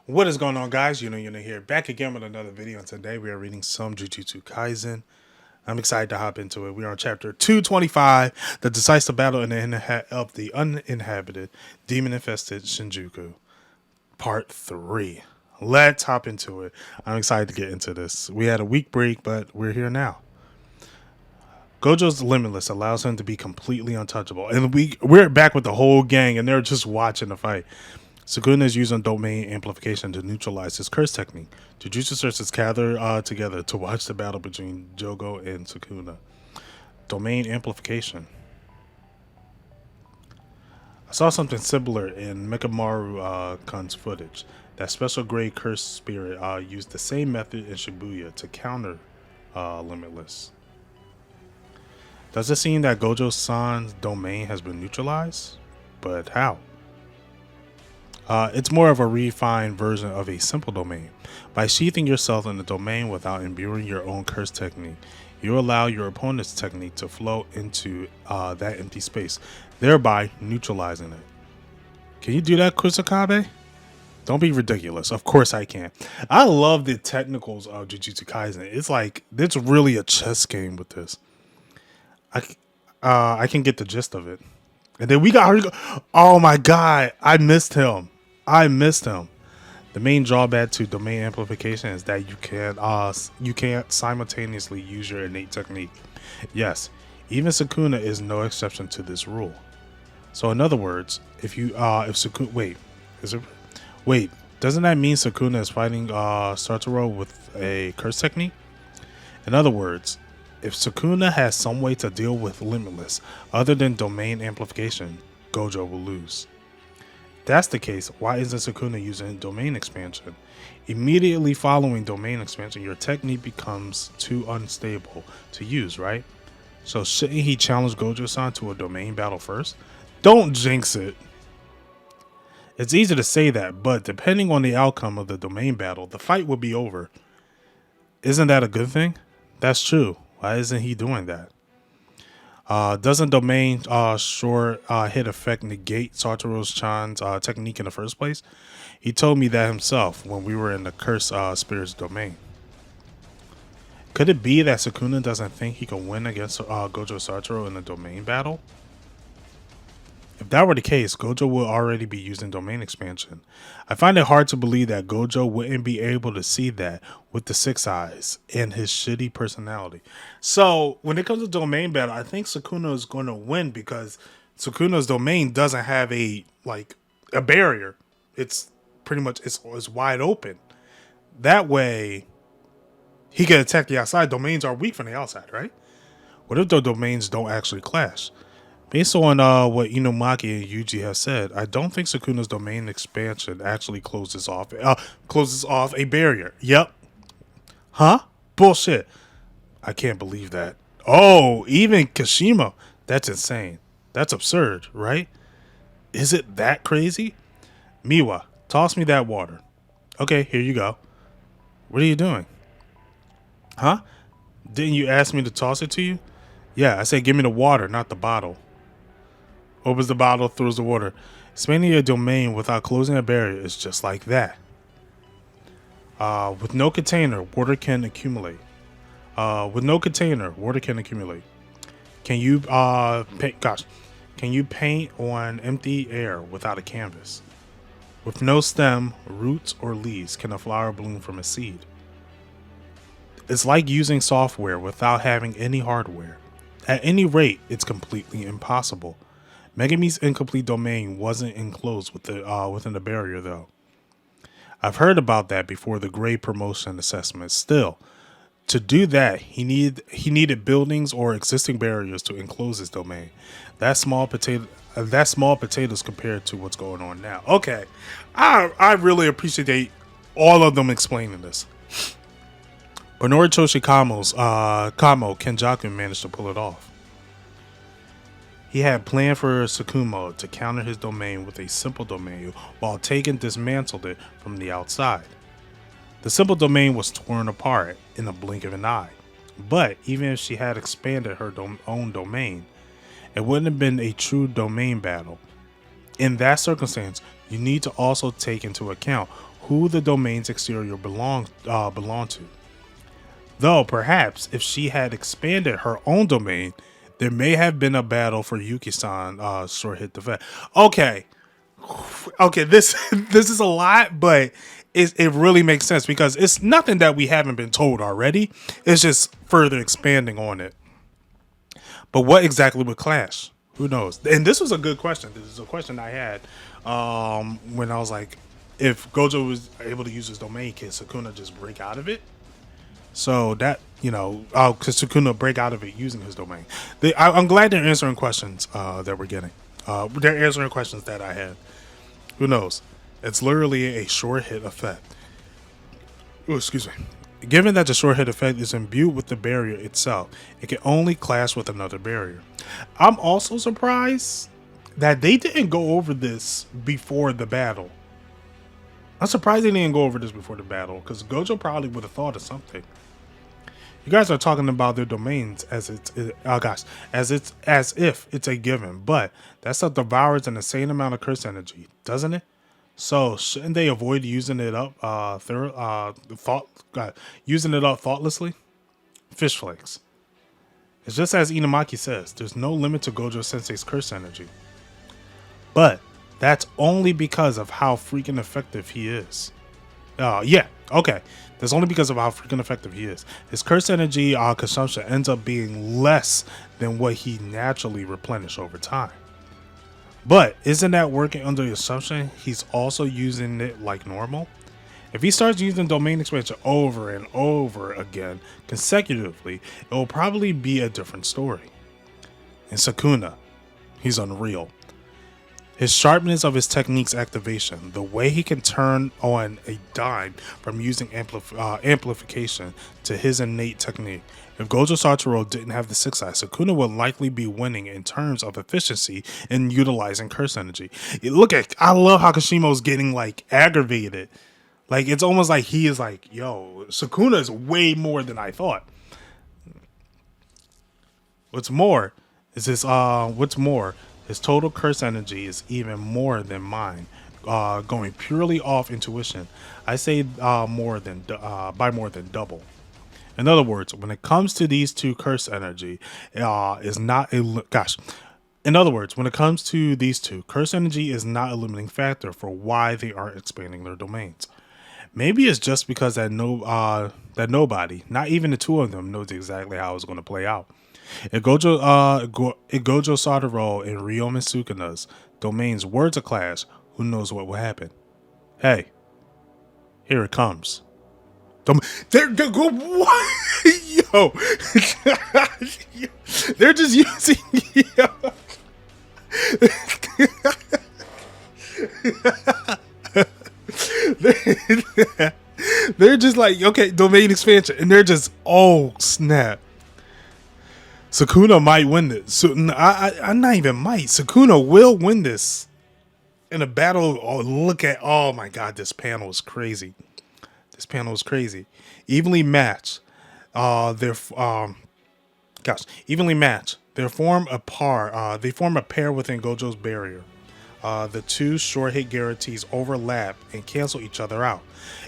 What is going on, guys? Yuno here, back again with another video. And today we are reading some Jujutsu Kaisen. I'm excited to hop into it. We are on chapter 225, the decisive battle in of the uninhabited, demon-infested Shinjuku, part 3. Let's hop into it. I'm excited to get into this. We had a week break, but we're here now. Gojo's limitless allows him to be completely untouchable, and we're back with the whole gang, and they're just watching the fight. Sukuna is using domain amplification to neutralize his curse technique. Jujutsu searchers gather together to watch the battle between Jogo and Sukuna. Domain amplification. I saw something similar in Mekamaru Kun's footage. That special grade curse spirit used the same method in Shibuya to counter Limitless. Does it seem that Gojo-san's domain has been neutralized? But how? It's more of a refined version of a simple domain. By sheathing yourself in the domain without imbuing your own curse technique, you allow your opponent's technique to flow into that empty space, thereby neutralizing it. Can you do that, Kusakabe? Don't be ridiculous. Of course I can. I love the technicals of Jujutsu Kaisen. It's like, it's really a chess game with this. I can get the gist of it. And then we got, oh my god, I missed him. The main drawback to domain amplification is that you can't simultaneously use your innate technique. Yes, even Sukuna is no exception to this rule. So in other words, if Sukuna doesn't that mean Sukuna is fighting Satoru with a curse technique? In other words, if Sukuna has some way to deal with Limitless other than domain amplification, Gojo will lose. If that's the case, why isn't Sukuna using domain expansion? Immediately following domain expansion, your technique becomes too unstable to use, right? So shouldn't he challenge Gojo-san to a domain battle first? Don't jinx it. It's easy to say that, but depending on the outcome of the domain battle, the fight will be over. Isn't that a good thing? That's true. Why isn't he doing that? Doesn't domain short hit effect negate Satoru-chan's technique in the first place? He told me that himself when we were in the curse spirit's domain. Could it be that Sukuna doesn't think he can win against Gojo Satoru in a domain battle? If that were the case, Gojo would already be using domain expansion. I find it hard to believe that Gojo wouldn't be able to see that with the 6 eyes and his shitty personality. So when it comes to domain battle, I think Sukuna is going to win because Sukuna's domain doesn't have a barrier. It's pretty much it's wide open. That way, he can attack the outside. Domains are weak from the outside, right? What if the domains don't actually clash? Based on what Inomaki and Yuji have said, I don't think Sukuna's domain expansion actually closes off a barrier. Yep. Huh? Bullshit. I can't believe that. Oh, even Kashima. That's insane. That's absurd, right? Is it that crazy? Miwa, toss me that water. Okay, here you go. What are you doing? Huh? Didn't you ask me to toss it to you? Yeah, I said give me the water, not the bottle. Opens the bottle, throws the water. Expanding your domain without closing a barrier is just like that. With no container, water can accumulate. Can you can you paint on empty air without a canvas? With no stem, roots, or leaves, can a flower bloom from a seed? It's like using software without having any hardware. At any rate, it's completely impossible. Megumi's incomplete domain wasn't enclosed within the barrier, though. I've heard about that before the grade promotion assessment. Still, to do that, he needed buildings or existing barriers to enclose his domain. That's small potatoes compared to what's going on now. Okay, I really appreciate all of them explaining this. But Noritoshi Kamo Kenjaku managed to pull it off. He had planned for Tsukumo to counter his domain with a simple domain while Tegan dismantled it from the outside. The simple domain was torn apart in a blink of an eye, but even if she had expanded her own domain, it wouldn't have been a true domain battle. In that circumstance, you need to also take into account who the domain's exterior belonged to. Though perhaps if she had expanded her own domain, there may have been a battle for Yuki-san short hit defense. Okay. Okay, this this is a lot, but it really makes sense because it's nothing that we haven't been told already. It's just further expanding on it. But what exactly would clash? Who knows? And this was a good question. This is a question I had when I was like, if Gojo was able to use his domain, can Sukuna just break out of it? So that, could Sukuna break out of it using his domain? I'm glad they're answering questions that we're getting. They're answering questions that I had. Who knows? It's literally a short hit effect. Oh, excuse me. Given that the short hit effect is imbued with the barrier itself, it can only clash with another barrier. I'm also surprised that they didn't go over this before the battle. I'm surprised they didn't go over this before the battle, because Gojo probably would have thought of something. You guys are talking about their domains as if it's a given, but that stuff devours an insane amount of curse energy, doesn't it? So shouldn't they avoid using it up thoughtlessly? Fish flakes. It's just as Inamaki says, there's no limit to Gojo Sensei's curse energy. But that's only because of how freaking effective he is. Okay. That's only because of how freaking effective he is. His curse energy consumption ends up being less than what he naturally replenishes over time. But isn't that working under the assumption he's also using it like normal? If he starts using domain expansion over and over again consecutively, it will probably be a different story. And Sukuna, he's unreal. His sharpness of his technique's activation, the way he can turn on a dime from using amplification to his innate technique. If Gojo Satoru didn't have the 6 eye, Sukuna would likely be winning in terms of efficiency in utilizing curse energy. I love how Kashimo's getting like aggravated. Like it's almost like he is like, yo, Sukuna is way more than I thought. What's more, his total curse energy is even more than mine, going purely off intuition. I say by more than double. In other words, when it comes to these two, curse energy is not a limiting factor for why they aren't expanding their domains. Maybe it's just because that nobody, not even the two of them, knows exactly how it's going to play out. If Gojo Satoru and Ryomen Sukuna's domains were to clash, who knows what will happen? Hey, here it comes. They're just using they're just like, okay, domain expansion, and they're just, oh snap. Sukuna might win this. So I'm not even might. Sukuna will win this in a battle. Oh my god, this panel is crazy. Evenly matched. Evenly matched. They form a pair within Gojo's barrier. The two short hit guarantees overlap and cancel each other out.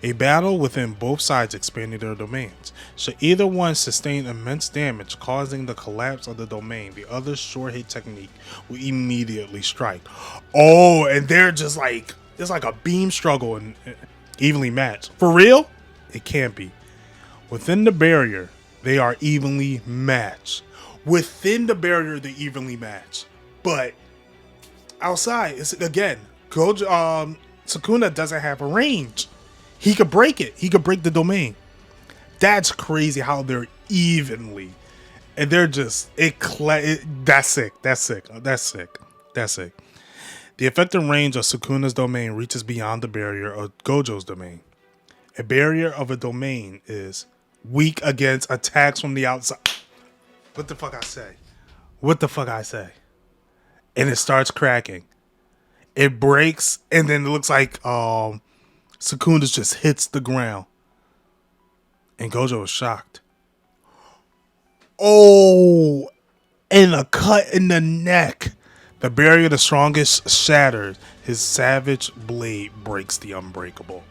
A battle within both sides expanding their domains. Should either one sustain immense damage causing the collapse of the domain, the other's short hit technique will immediately strike. Oh, and they're just like, it's like a beam struggle and evenly matched. For real? It can't be. Within the barrier, they are evenly matched. But outside, it's again, Sukuna doesn't have a range. He could break it. He could break the domain. That's crazy how they're evenly, and they're just that's sick. The effective range of Sukuna's domain reaches beyond the barrier of Gojo's domain. A barrier of a domain is weak against attacks from the outside. What the fuck I say? And it starts cracking. It breaks, and then it looks like Sukuna just hits the ground. And Gojo is shocked. Oh, and a cut in the neck. The barrier the strongest shatters. His savage blade breaks the unbreakable.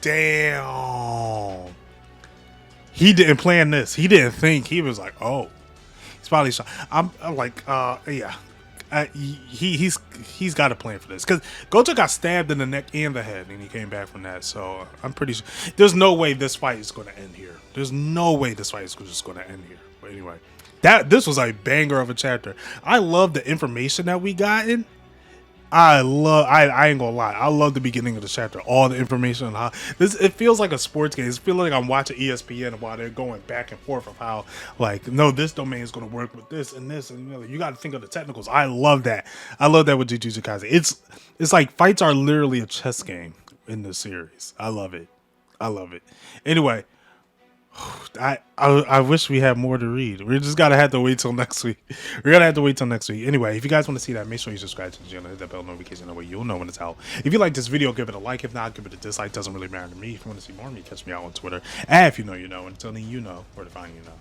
Damn. He didn't plan this. He didn't think. He was like, oh, he's probably shot. I'm like, yeah. He's got a plan for this because Gojo got stabbed in the neck and the head, and he came back from that. So I'm pretty sure there's no way this fight is going to end here. There's no way this fight is just going to end here. But anyway, this was a banger of a chapter. I love the information that we gotten. I ain't gonna lie, I love the beginning of the chapter, all the information on how this, it feels like a sports game. It feels like I'm watching ESPN while they're going back and forth of how, like, no, this domain is gonna work with this and this, and you gotta think of the technicals. I love that. I love that with Jujutsu Kaisen. It's like fights are literally a chess game in this series. I love it. I love it. Anyway, I wish we had more to read. We just gotta have to wait till next week. We're gonna have to wait till next week. Anyway, if you guys want to see that, make sure you subscribe to the channel, hit that bell notification, that way you'll know when it's out. If you like this video, give it a like. If not, give it a dislike. Doesn't really matter to me. If you want to see more of me, catch me out on Twitter. And if you know, you know. Until then, you know where to find you know.